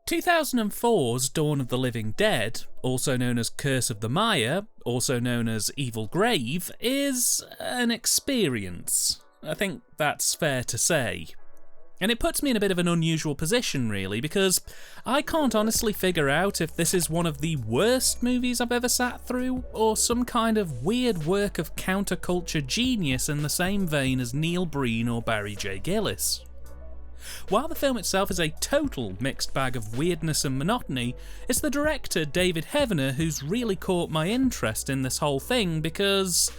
2004's Dawn of the Living Dead, also known as Curse of the Maya, also known as Evil Grave, is an experience. I think that's fair to say. And it puts me in a bit of an unusual position, really, because I can't honestly figure out if this is one of the worst movies I've ever sat through, or some kind of weird work of counterculture genius in the same vein as Neil Breen or Barry J. Gillis. While the film itself is a total mixed bag of weirdness and monotony, it's the director, David Heavener, who's really caught my interest in this whole thing because,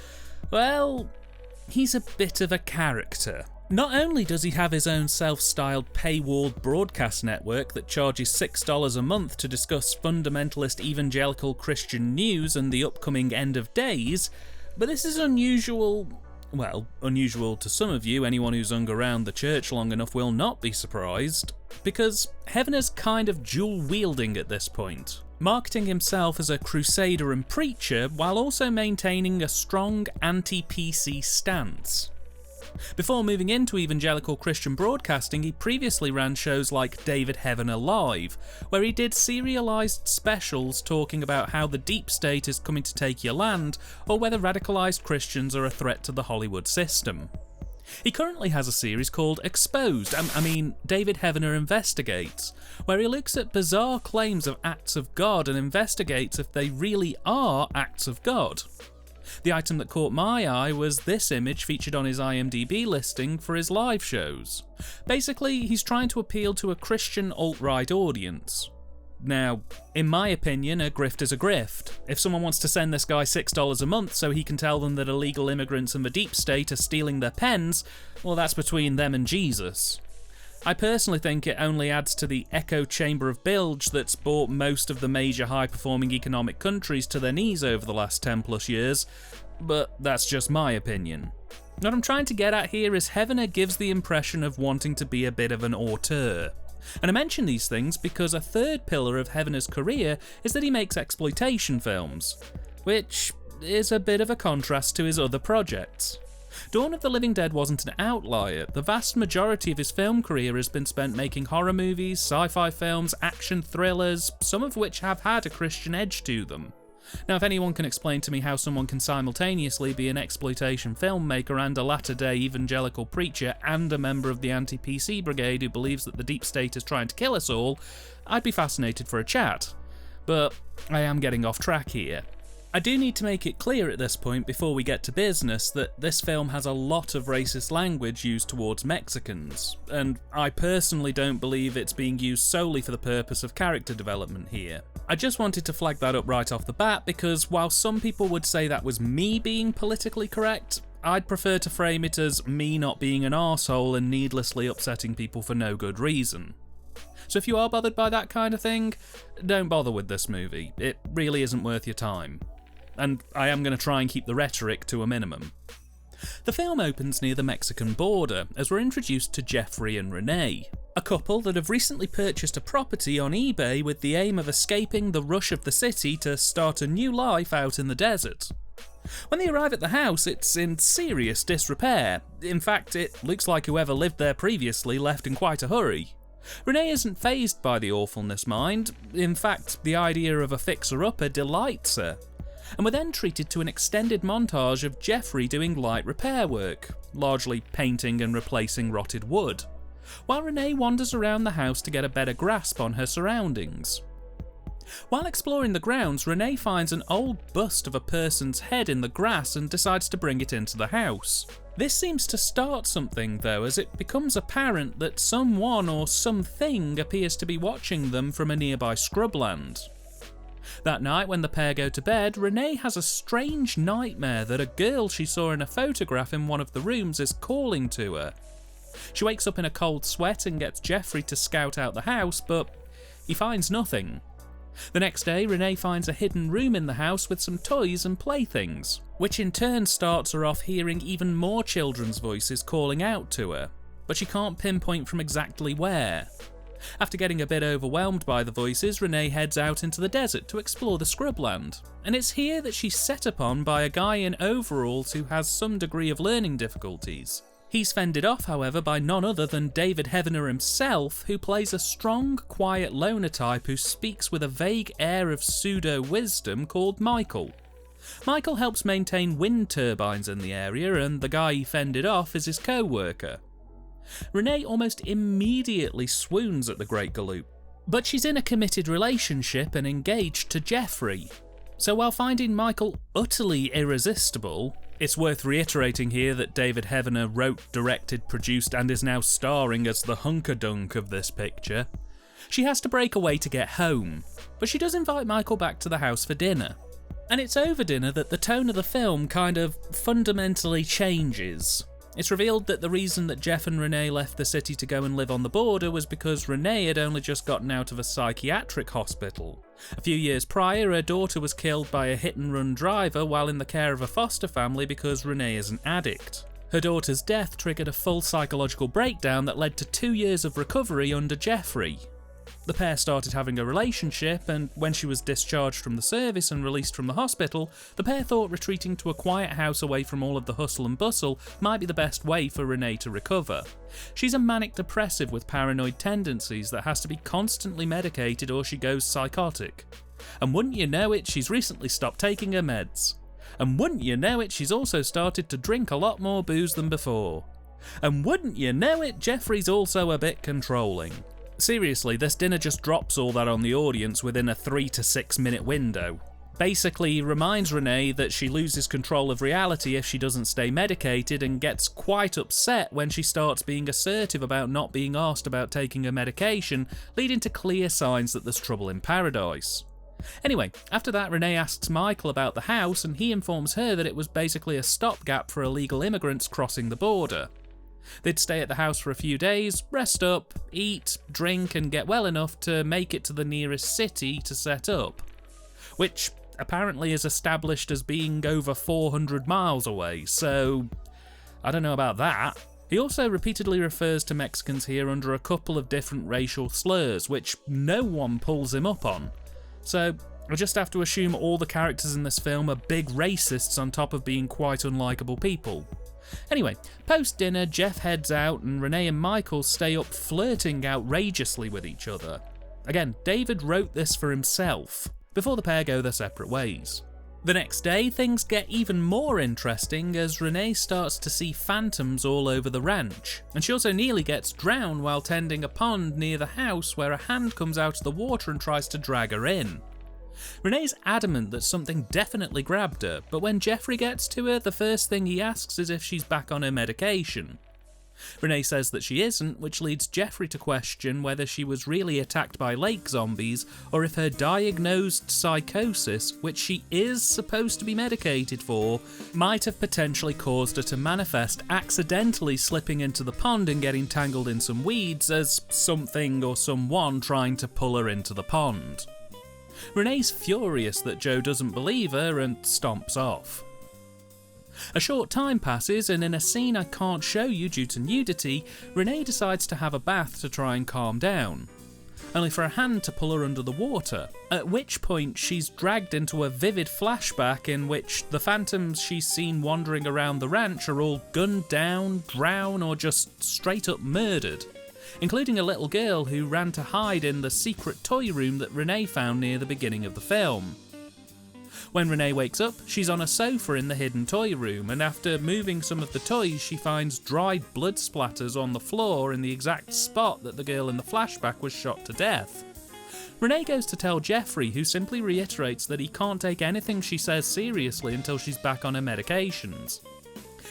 well, he's a bit of a character. Not only does he have his own self-styled paywalled broadcast network that charges $6 a month to discuss fundamentalist evangelical Christian news and the upcoming end of days, but this is unusual. Well, unusual to some of you. Anyone who's hung around the church long enough will not be surprised, because Heavener's kind of dual-wielding at this point, marketing himself as a crusader and preacher while also maintaining a strong anti-PC stance. Before moving into evangelical Christian broadcasting, he previously ran shows like David Heavener Live, where he did serialised specials talking about how the deep state is coming to take your land, or whether radicalised Christians are a threat to the Hollywood system. He currently has a series called Exposed, David Heavener Investigates, where he looks at bizarre claims of acts of God and investigates if they really are acts of God. The item that caught my eye was this image featured on his IMDb listing for his live shows. Basically, he's trying to appeal to a Christian alt-right audience. Now, in my opinion, a grift is a grift. If someone wants to send this guy $6 a month so he can tell them that illegal immigrants and the deep state are stealing their pens, well, that's between them and Jesus. I personally think it only adds to the echo chamber of bilge that's brought most of the major high-performing economic countries to their knees over the last 10 plus years, but that's just my opinion. What I'm trying to get at here is Heavener gives the impression of wanting to be a bit of an auteur. And I mention these things because a third pillar of Heavener's career is that he makes exploitation films, which is a bit of a contrast to his other projects. Dawn of the Living Dead wasn't an outlier. The vast majority of his film career has been spent making horror movies, sci-fi films, action thrillers, some of which have had a Christian edge to them. Now, if anyone can explain to me how someone can simultaneously be an exploitation filmmaker and a latter-day evangelical preacher and a member of the anti-PC brigade who believes that the deep state is trying to kill us all, I'd be fascinated for a chat. But I am getting off track here. I do need to make it clear at this point, before we get to business, that this film has a lot of racist language used towards Mexicans, and I personally don't believe it's being used solely for the purpose of character development here. I just wanted to flag that up right off the bat because while some people would say that was me being politically correct, I'd prefer to frame it as me not being an arsehole and needlessly upsetting people for no good reason. So if you are bothered by that kind of thing, don't bother with this movie. It really isn't worth your time. And I am going to try and keep the rhetoric to a minimum. The film opens near the Mexican border as we're introduced to Jeffrey and Renee, a couple that have recently purchased a property on eBay with the aim of escaping the rush of the city to start a new life out in the desert. When they arrive at the house, it's in serious disrepair. In fact, it looks like whoever lived there previously left in quite a hurry. Renee isn't fazed by the awfulness, mind. In fact, the idea of a fixer-upper delights her. And we're then treated to an extended montage of Jeffrey doing light repair work, largely painting and replacing rotted wood, while Renee wanders around the house to get a better grasp on her surroundings. While exploring the grounds, Renee finds an old bust of a person's head in the grass and decides to bring it into the house. This seems to start something though, as it becomes apparent that someone or something appears to be watching them from a nearby scrubland. That night, when the pair go to bed, Renee has a strange nightmare that a girl she saw in a photograph in one of the rooms is calling to her. She wakes up in a cold sweat and gets Jeffrey to scout out the house, but he finds nothing. The next day, Renee finds a hidden room in the house with some toys and playthings, which in turn starts her off hearing even more children's voices calling out to her, but she can't pinpoint from exactly where. After getting a bit overwhelmed by the voices, Renee heads out into the desert to explore the scrubland, and it's here that she's set upon by a guy in overalls who has some degree of learning difficulties. He's fended off, however, by none other than David Heavener himself, who plays a strong, quiet loner type who speaks with a vague air of pseudo-wisdom called Michael. Michael helps maintain wind turbines in the area, and the guy he fended off is his co-worker. Renee almost immediately swoons at the Great Galoot, but she's in a committed relationship and engaged to Jeffrey. So while finding Michael utterly irresistible, it's worth reiterating here that David Heavener wrote, directed, produced, and is now starring as the hunkerdunk of this picture. She has to break away to get home, but she does invite Michael back to the house for dinner. And it's over dinner that the tone of the film kind of fundamentally changes. It's revealed that the reason that Jeff and Renee left the city to go and live on the border was because Renee had only just gotten out of a psychiatric hospital. A few years prior, her daughter was killed by a hit-and-run driver while in the care of a foster family because Renee is an addict. Her daughter's death triggered a full psychological breakdown that led to 2 years of recovery under Jeffrey. The pair started having a relationship, and when she was discharged from the service and released from the hospital, the pair thought retreating to a quiet house away from all of the hustle and bustle might be the best way for Renee to recover. She's a manic depressive with paranoid tendencies that has to be constantly medicated or she goes psychotic. And wouldn't you know it, she's recently stopped taking her meds. And wouldn't you know it, she's also started to drink a lot more booze than before. And wouldn't you know it, Jeffrey's also a bit controlling. Seriously, this dinner just drops all that on the audience within a 3 to 6 minute window. Basically, he reminds Renee that she loses control of reality if she doesn't stay medicated and gets quite upset when she starts being assertive about not being asked about taking her medication, leading to clear signs that there's trouble in paradise. Anyway, after that, Renee asks Michael about the house and he informs her that it was basically a stopgap for illegal immigrants crossing the border. They'd stay at the house for a few days, rest up, eat, drink, and get well enough to make it to the nearest city to set up. Which apparently is established as being over 400 miles away, so I don't know about that. He also repeatedly refers to Mexicans here under a couple of different racial slurs, which no one pulls him up on. So I just have to assume all the characters in this film are big racists on top of being quite unlikable people. Anyway, post-dinner, Jeff heads out and Renee and Michael stay up flirting outrageously with each other. Again, David wrote this for himself, before the pair go their separate ways. The next day, things get even more interesting as Renee starts to see phantoms all over the ranch, and she also nearly gets drowned while tending a pond near the house where a hand comes out of the water and tries to drag her in. Renee's adamant that something definitely grabbed her, but when Jeffrey gets to her, the first thing he asks is if she's back on her medication. Renee says that she isn't, which leads Jeffrey to question whether she was really attacked by lake zombies, or if her diagnosed psychosis, which she is supposed to be medicated for, might have potentially caused her to manifest accidentally slipping into the pond and getting tangled in some weeds as something or someone trying to pull her into the pond. Renee's furious that Joe doesn't believe her and stomps off. A short time passes and in a scene I can't show you due to nudity, Renee decides to have a bath to try and calm down, only for a hand to pull her under the water, at which point she's dragged into a vivid flashback in which the phantoms she's seen wandering around the ranch are all gunned down, drowned or just straight up murdered, including a little girl who ran to hide in the secret toy room that Renee found near the beginning of the film. When Renee wakes up, she's on a sofa in the hidden toy room, and after moving some of the toys, she finds dried blood splatters on the floor in the exact spot that the girl in the flashback was shot to death. Renee goes to tell Jeffrey, who simply reiterates that he can't take anything she says seriously until she's back on her medications.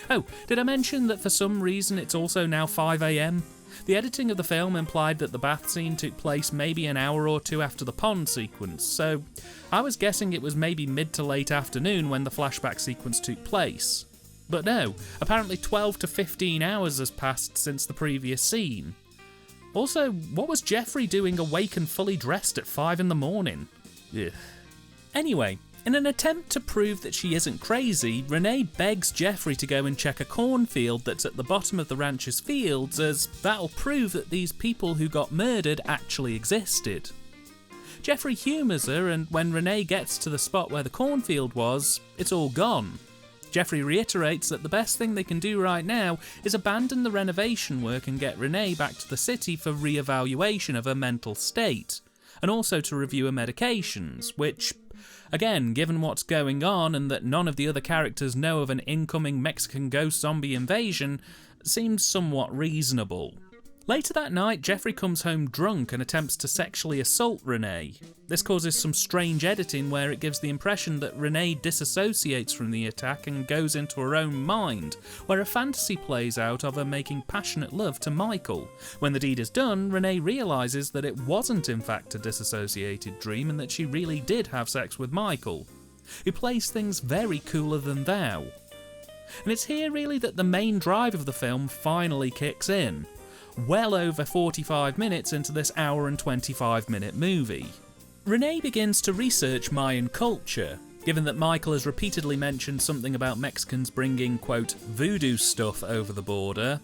Oh, did I mention that for some reason it's also now 5 AM? The editing of the film implied that the bath scene took place maybe an hour or two after the pond sequence, so I was guessing it was maybe mid to late afternoon when the flashback sequence took place. But no, apparently 12 to 15 hours has passed since the previous scene. Also, what was Jeffrey doing awake and fully dressed at 5 in the morning? Ugh. Anyway, in an attempt to prove that she isn't crazy, Renee begs Jeffrey to go and check a cornfield that's at the bottom of the ranch's fields, as that'll prove that these people who got murdered actually existed. Jeffrey humours her, and when Renee gets to the spot where the cornfield was, it's all gone. Jeffrey reiterates that the best thing they can do right now is abandon the renovation work and get Renee back to the city for re-evaluation of her mental state, and also to review her medications, which, again, given what's going on and that none of the other characters know of an incoming Mexican ghost zombie invasion, seems somewhat reasonable. Later that night, Jeffrey comes home drunk and attempts to sexually assault Renee. This causes some strange editing where it gives the impression that Renee disassociates from the attack and goes into her own mind, where a fantasy plays out of her making passionate love to Michael. When the deed is done, Renee realises that it wasn't in fact a disassociated dream and that she really did have sex with Michael, who plays things very cooler than thou. And it's here really that the main drive of the film finally kicks in, well over 45 minutes into this hour and 25-minute movie. Renee begins to research Mayan culture, given that Michael has repeatedly mentioned something about Mexicans bringing, quote, voodoo stuff over the border.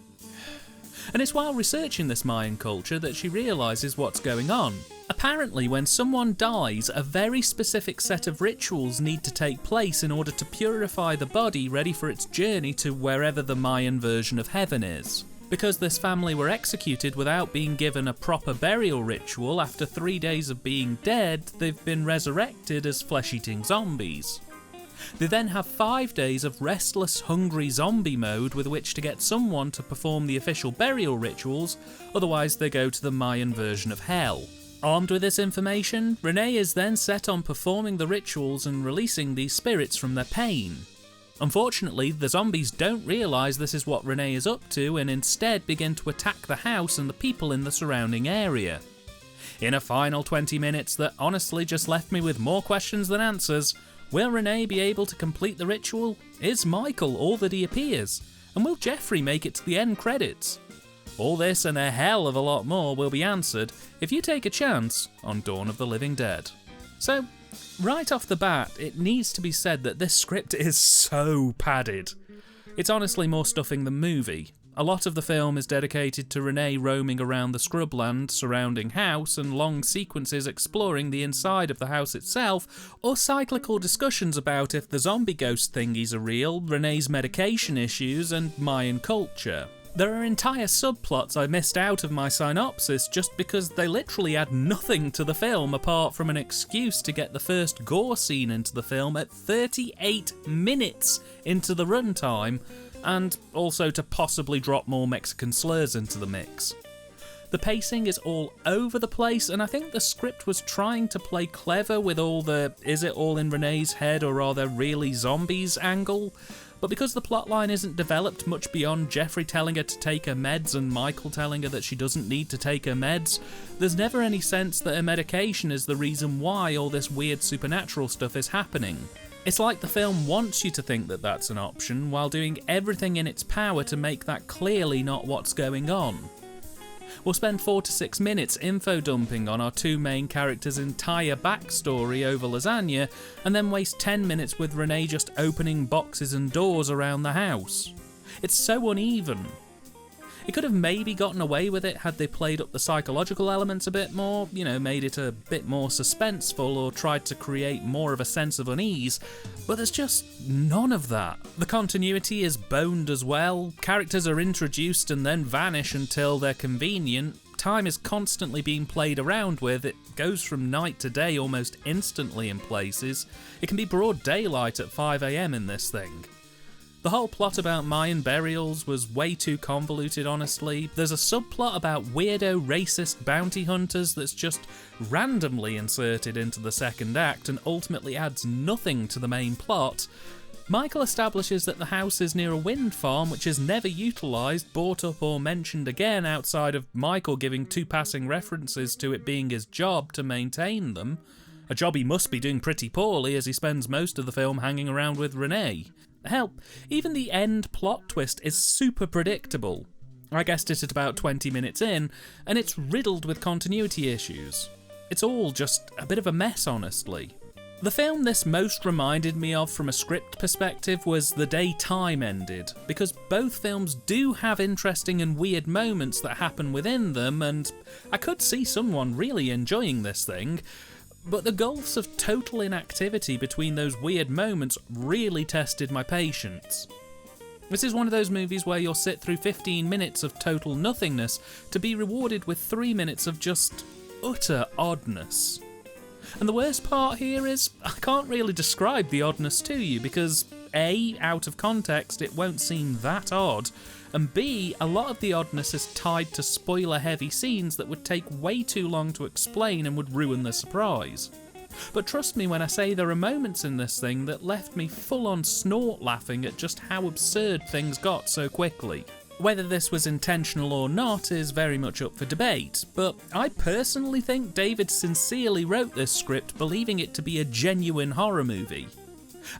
And it's while researching this Mayan culture that she realises what's going on. Apparently, when someone dies, a very specific set of rituals need to take place in order to purify the body ready for its journey to wherever the Mayan version of heaven is. Because this family were executed without being given a proper burial ritual, after 3 days of being dead, they've been resurrected as flesh-eating zombies. They then have 5 days of restless, hungry zombie mode with which to get someone to perform the official burial rituals, otherwise they go to the Mayan version of hell. Armed with this information, Renee is then set on performing the rituals and releasing these spirits from their pain. Unfortunately, the zombies don't realise this is what Renee is up to and instead begin to attack the house and the people in the surrounding area. In a final 20 minutes that honestly just left me with more questions than answers, will Renee be able to complete the ritual? Is Michael all that he appears? And will Jeffrey make it to the end credits? All this and a hell of a lot more will be answered if you take a chance on Dawn of the Living Dead. So, right off the bat, it needs to be said that this script is so padded. It's honestly more stuffing than movie. A lot of the film is dedicated to Renee roaming around the scrubland surrounding house and long sequences exploring the inside of the house itself, or cyclical discussions about if the zombie ghost thingies are real, Renee's medication issues, and Mayan culture. There are entire subplots I missed out of my synopsis just because they literally add nothing to the film apart from an excuse to get the first gore scene into the film at 38 minutes into the runtime, and also to possibly drop more Mexican slurs into the mix. The pacing is all over the place, and I think the script was trying to play clever with all the is it all in Renee's head or are there really zombies angle. But because the plotline isn't developed much beyond Jeffrey telling her to take her meds and Michael telling her that she doesn't need to take her meds, there's never any sense that her medication is the reason why all this weird supernatural stuff is happening. It's like the film wants you to think that that's an option, while doing everything in its power to make that clearly not what's going on. We'll spend 4 to 6 minutes info dumping on our two main characters' entire backstory over lasagna, and then waste 10 minutes with Renee just opening boxes and doors around the house. It's so uneven. It could have maybe gotten away with it had they played up the psychological elements a bit more, made it a bit more suspenseful or tried to create more of a sense of unease, but there's just none of that. The continuity is boned as well, characters are introduced and then vanish until they're convenient, time is constantly being played around with, it goes from night to day almost instantly in places, it can be broad daylight at 5 AM in this thing. The whole plot about Mayan burials was way too convoluted, honestly. There's a subplot about weirdo racist bounty hunters that's just randomly inserted into the second act and ultimately adds nothing to the main plot. Michael establishes that the house is near a wind farm which is never utilised, brought up or mentioned again outside of Michael giving 2 passing references to it being his job to maintain them. A job he must be doing pretty poorly as he spends most of the film hanging around with Renee. Hell, even the end plot twist is super predictable. I guessed it at about 20 minutes in, and it's riddled with continuity issues. It's all just a bit of a mess, honestly. The film this most reminded me of from a script perspective was The Day Time Ended, because both films do have interesting and weird moments that happen within them, and I could see someone really enjoying this thing. but the gulfs of total inactivity between those weird moments really tested my patience. This is one of those movies where you'll sit through 15 minutes of total nothingness to be rewarded with 3 minutes of just utter oddness. And the worst part here is, I can't really describe the oddness to you because A, out of context it won't seem that odd, and B, a lot of the oddness is tied to spoiler-heavy scenes that would take way too long to explain and would ruin the surprise. But trust me when I say there are moments in this thing that left me full-on snort laughing at just how absurd things got so quickly. Whether this was intentional or not is very much up for debate, but I personally think David sincerely wrote this script believing it to be a genuine horror movie.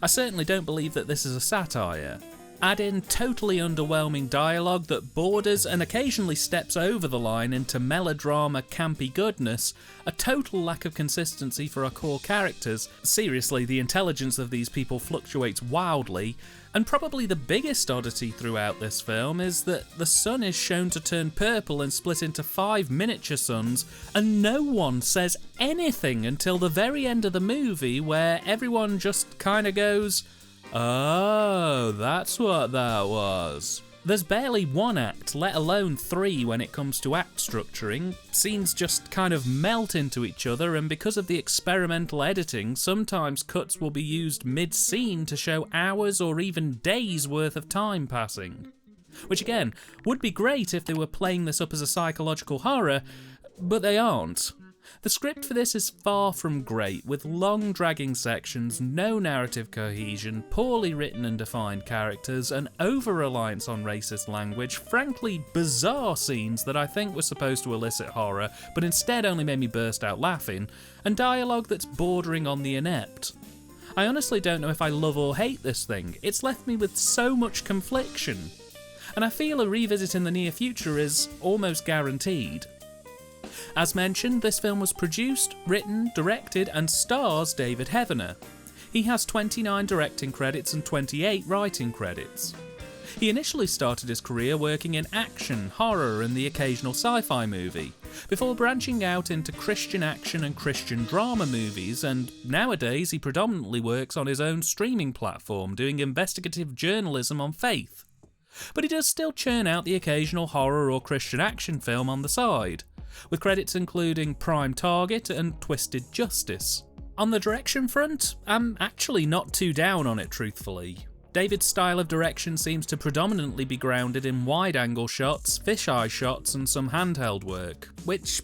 I certainly don't believe that this is a satire. Add in totally underwhelming dialogue that borders and occasionally steps over the line into melodrama campy goodness, a total lack of consistency for our core characters, seriously the intelligence of these people fluctuates wildly, and probably the biggest oddity throughout this film is that the sun is shown to turn purple and split into 5 miniature suns, and no one says anything until the very end of the movie where everyone just kinda goes, "Oh, that's what that was." There's barely one act, let alone 3 when it comes to act structuring. Scenes just kind of melt into each other, and because of the experimental editing, sometimes cuts will be used mid-scene to show hours or even days worth of time passing. Which again, would be great if they were playing this up as a psychological horror, but they aren't. The script for this is far from great, with long dragging sections, no narrative cohesion, poorly written and defined characters, an over-reliance on racist language, frankly bizarre scenes that I think were supposed to elicit horror, but instead only made me burst out laughing, and dialogue that's bordering on the inept. I honestly don't know if I love or hate this thing, it's left me with so much confliction, and I feel a revisit in the near future is almost guaranteed. As mentioned, this film was produced, written, directed and stars David Heavener. He has 29 directing credits and 28 writing credits. He initially started his career working in action, horror and the occasional sci-fi movie, before branching out into Christian action and Christian drama movies, and nowadays he predominantly works on his own streaming platform doing investigative journalism on faith. But he does still churn out the occasional horror or Christian action film on the side, with credits including Prime Target and Twisted Justice. On the direction front, I'm actually not too down on it truthfully. David's style of direction seems to predominantly be grounded in wide-angle shots, fisheye shots and some handheld work, which,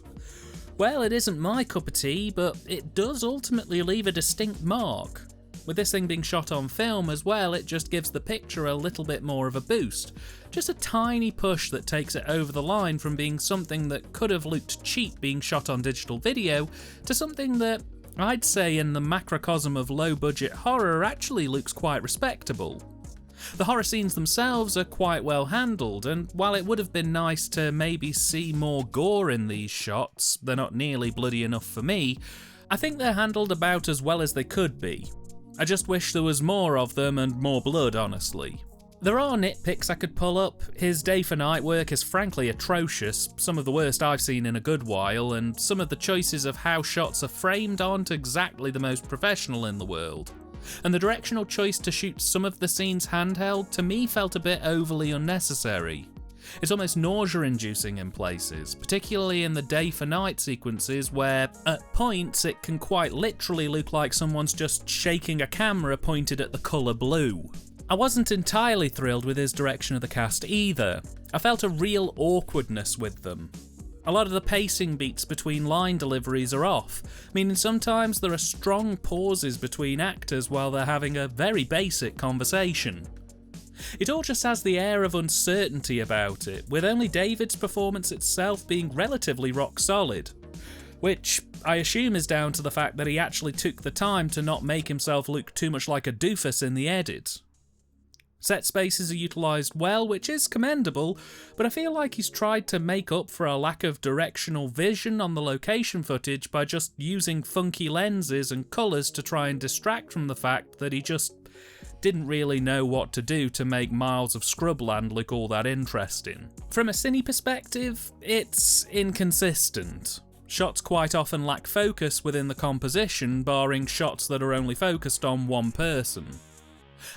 well, it isn't my cup of tea, but it does ultimately leave a distinct mark. With this thing being shot on film as well, it just gives the picture a little bit more of a boost. Just a tiny push that takes it over the line from being something that could have looked cheap being shot on digital video to something that I'd say in the macrocosm of low-budget horror actually looks quite respectable. The horror scenes themselves are quite well handled, and while it would have been nice to maybe see more gore in these shots, they're not nearly bloody enough for me, I think they're handled about as well as they could be. I just wish there was more of them and more blood, honestly. There are nitpicks I could pull up. His day-for-night work is frankly atrocious, some of the worst I've seen in a good while, and some of the choices of how shots are framed aren't exactly the most professional in the world. And the directional choice to shoot some of the scenes handheld to me felt a bit overly unnecessary. It's almost nausea-inducing in places, particularly in the day-for-night sequences where, at points, it can quite literally look like someone's just shaking a camera pointed at the colour blue. I wasn't entirely thrilled with his direction of the cast either. I felt a real awkwardness with them. A lot of the pacing beats between line deliveries are off, meaning sometimes there are strong pauses between actors while they're having a very basic conversation. It all just has the air of uncertainty about it, with only David's performance itself being relatively rock solid, which I assume is down to the fact that he actually took the time to not make himself look too much like a doofus in the edit. Set spaces are utilised well, which is commendable, but I feel like he's tried to make up for a lack of directional vision on the location footage by just using funky lenses and colours to try and distract from the fact that he just didn't really know what to do to make miles of scrubland look all that interesting. From a cine perspective, it's inconsistent. Shots quite often lack focus within the composition, barring shots that are only focused on one person.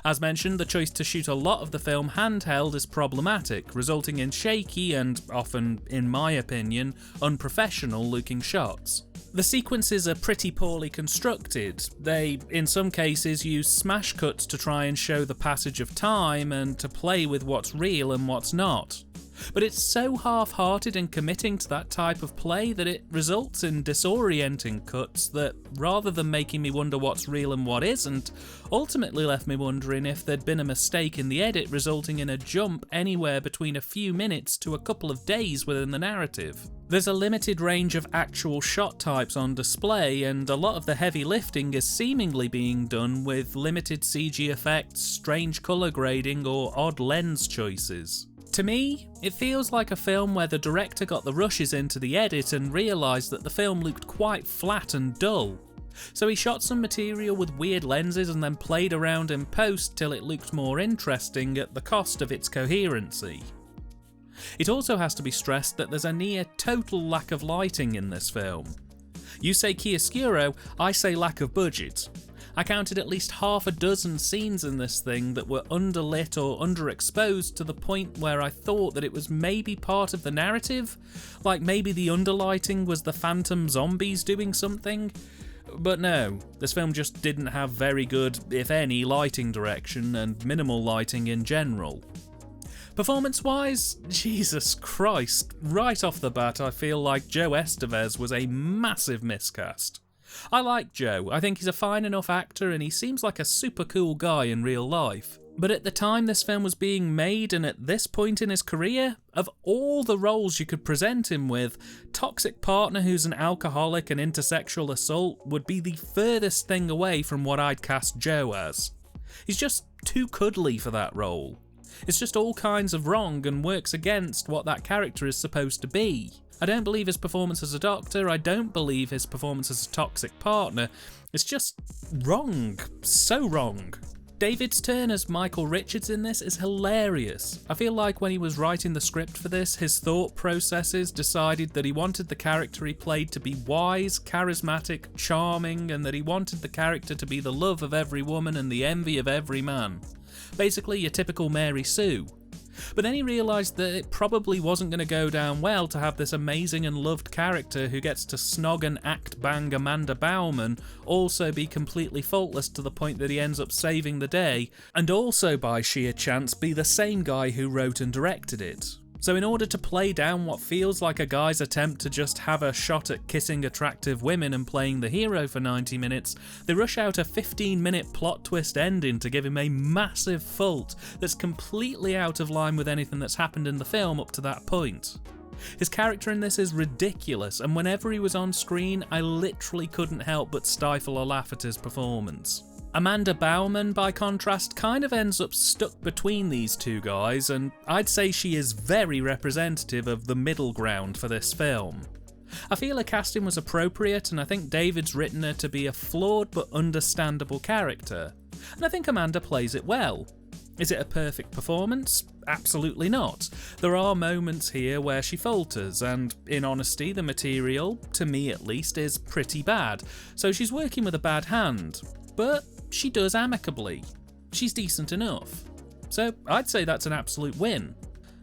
As mentioned, the choice to shoot a lot of the film handheld is problematic, resulting in shaky and, often, in my opinion, unprofessional looking shots. The sequences are pretty poorly constructed. They, in some cases, use smash cuts to try and show the passage of time and to play with what's real and what's not. But it's so half-hearted in committing to that type of play that it results in disorienting cuts that, rather than making me wonder what's real and what isn't, ultimately left me wondering if there'd been a mistake in the edit resulting in a jump anywhere between a few minutes to a couple of days within the narrative. There's a limited range of actual shot types on display, and a lot of the heavy lifting is seemingly being done with limited CG effects, strange colour grading, or odd lens choices. To me, it feels like a film where the director got the rushes into the edit and realised that the film looked quite flat and dull. So he shot some material with weird lenses and then played around in post till it looked more interesting at the cost of its coherency. It also has to be stressed that there's a near total lack of lighting in this film. You say chiaroscuro, I say lack of budget. I counted at least half a dozen scenes in this thing that were underlit or underexposed to the point where I thought that it was maybe part of the narrative, like maybe the underlighting was the phantom zombies doing something. But no, this film just didn't have very good, if any, lighting direction and minimal lighting in general. Performance-wise, Jesus Christ, right off the bat I feel like Joe Estevez was a massive miscast. I like Joe, I think he's a fine enough actor and he seems like a super cool guy in real life. But at the time this film was being made and at this point in his career, of all the roles you could present him with, toxic partner who's an alcoholic and intersexual assault would be the furthest thing away from what I'd cast Joe as. He's just too cuddly for that role. It's just all kinds of wrong and works against what that character is supposed to be. I don't believe his performance as a doctor, I don't believe his performance as a toxic partner. It's just wrong. So wrong. David's turn as Michael Richards in this is hilarious. I feel like when he was writing the script for this, his thought processes decided that he wanted the character he played to be wise, charismatic, charming, and that he wanted the character to be the love of every woman and the envy of every man. Basically, your typical Mary Sue. But then he realised that it probably wasn't going to go down well to have this amazing and loved character who gets to snog and act bang Amanda Bauman also be completely faultless to the point that he ends up saving the day, and also by sheer chance be the same guy who wrote and directed it. So in order to play down what feels like a guy's attempt to just have a shot at kissing attractive women and playing the hero for 90 minutes, they rush out a 15-minute plot twist ending to give him a massive fault that's completely out of line with anything that's happened in the film up to that point. His character in this is ridiculous, and whenever he was on screen, I literally couldn't help but stifle a laugh at his performance. Amanda Bauman, by contrast, kind of ends up stuck between these two guys, and I'd say she is very representative of the middle ground for this film. I feel her casting was appropriate, and I think David's written her to be a flawed but understandable character, and I think Amanda plays it well. Is it a perfect performance? Absolutely not. There are moments here where she falters, and in honesty, the material, to me at least, is pretty bad, so she's working with a bad hand. But she does amicably. She's decent enough. So I'd say that's an absolute win.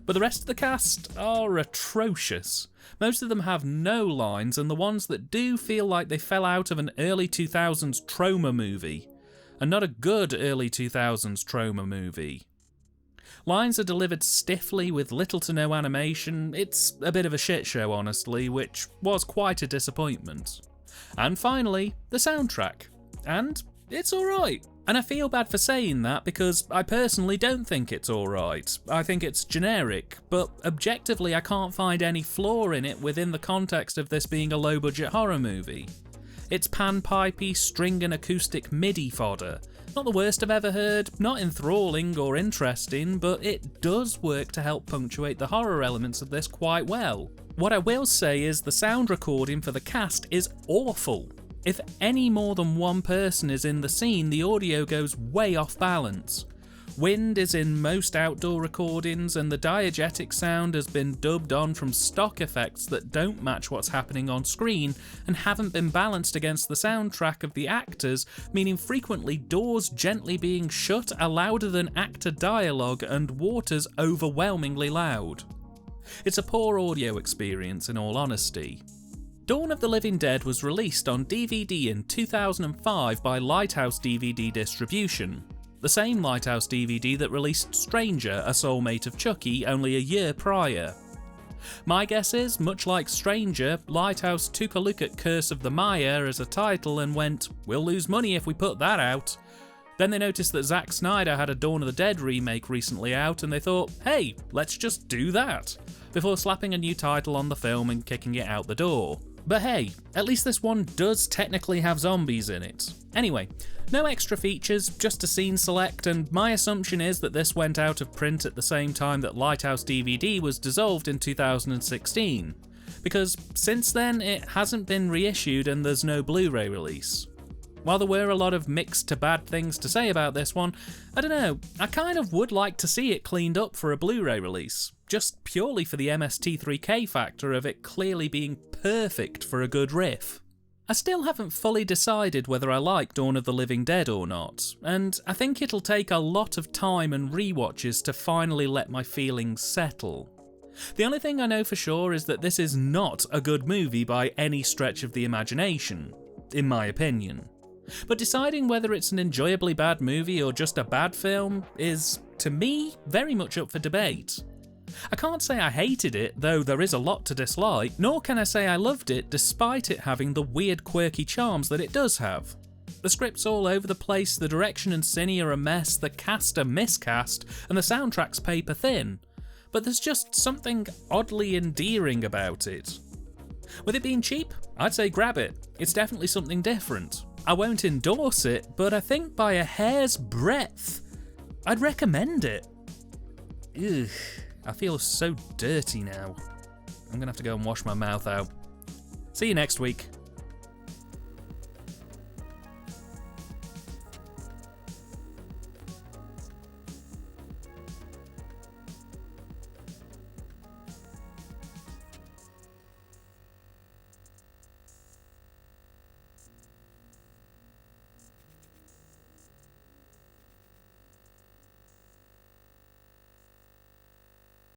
But the rest of the cast are atrocious. Most of them have no lines, and the ones that do feel like they fell out of an early 2000s trauma movie. And not a good early 2000s trauma movie. Lines are delivered stiffly with little to no animation. It's a bit of a shit show, honestly, which was quite a disappointment. And finally, the soundtrack. And it's alright. And I feel bad for saying that because I personally don't think it's alright. I think it's generic, but objectively I can't find any flaw in it within the context of this being a low-budget horror movie. It's panpipey, string and acoustic MIDI fodder. Not the worst I've ever heard, not enthralling or interesting, but it does work to help punctuate the horror elements of this quite well. What I will say is the sound recording for the cast is awful. If any more than one person is in the scene, the audio goes way off balance. Wind is in most outdoor recordings, and the diegetic sound has been dubbed on from stock effects that don't match what's happening on screen and haven't been balanced against the soundtrack of the actors, meaning frequently doors gently being shut are louder than actor dialogue and water's overwhelmingly loud. It's a poor audio experience in all honesty. Dawn of the Living Dead was released on DVD in 2005 by Lighthouse DVD Distribution, the same Lighthouse DVD that released Stranger, A Soulmate of Chucky, only a year prior. My guess is, much like Stranger, Lighthouse took a look at Curse of the Maya as a title and went, "We'll lose money if we put that out." Then they noticed that Zack Snyder had a Dawn of the Dead remake recently out and they thought, hey, let's just do that, before slapping a new title on the film and kicking it out the door. But hey, at least this one does technically have zombies in it. Anyway, no extra features, just a scene select, and my assumption is that this went out of print at the same time that Lighthouse DVD was dissolved in 2016, because since then it hasn't been reissued and there's no Blu-ray release. While there were a lot of mixed to bad things to say about this one, I don't know, I kind of would like to see it cleaned up for a Blu-ray release, just purely for the MST3K factor of it clearly being perfect for a good riff. I still haven't fully decided whether I like Dawn of the Living Dead or not, and I think it'll take a lot of time and rewatches to finally let my feelings settle. The only thing I know for sure is that this is not a good movie by any stretch of the imagination, in my opinion. But deciding whether it's an enjoyably bad movie or just a bad film is, to me, very much up for debate. I can't say I hated it, though there is a lot to dislike, nor can I say I loved it despite it having the weird quirky charms that it does have. The script's all over the place, the direction and cine are a mess, the cast are miscast, and the soundtrack's paper thin. But there's just something oddly endearing about it. With it being cheap, I'd say grab it. It's definitely something different. I won't endorse it, but I think by a hair's breadth, I'd recommend it. Ugh, I feel so dirty now. I'm gonna have to go and wash my mouth out. See you next week.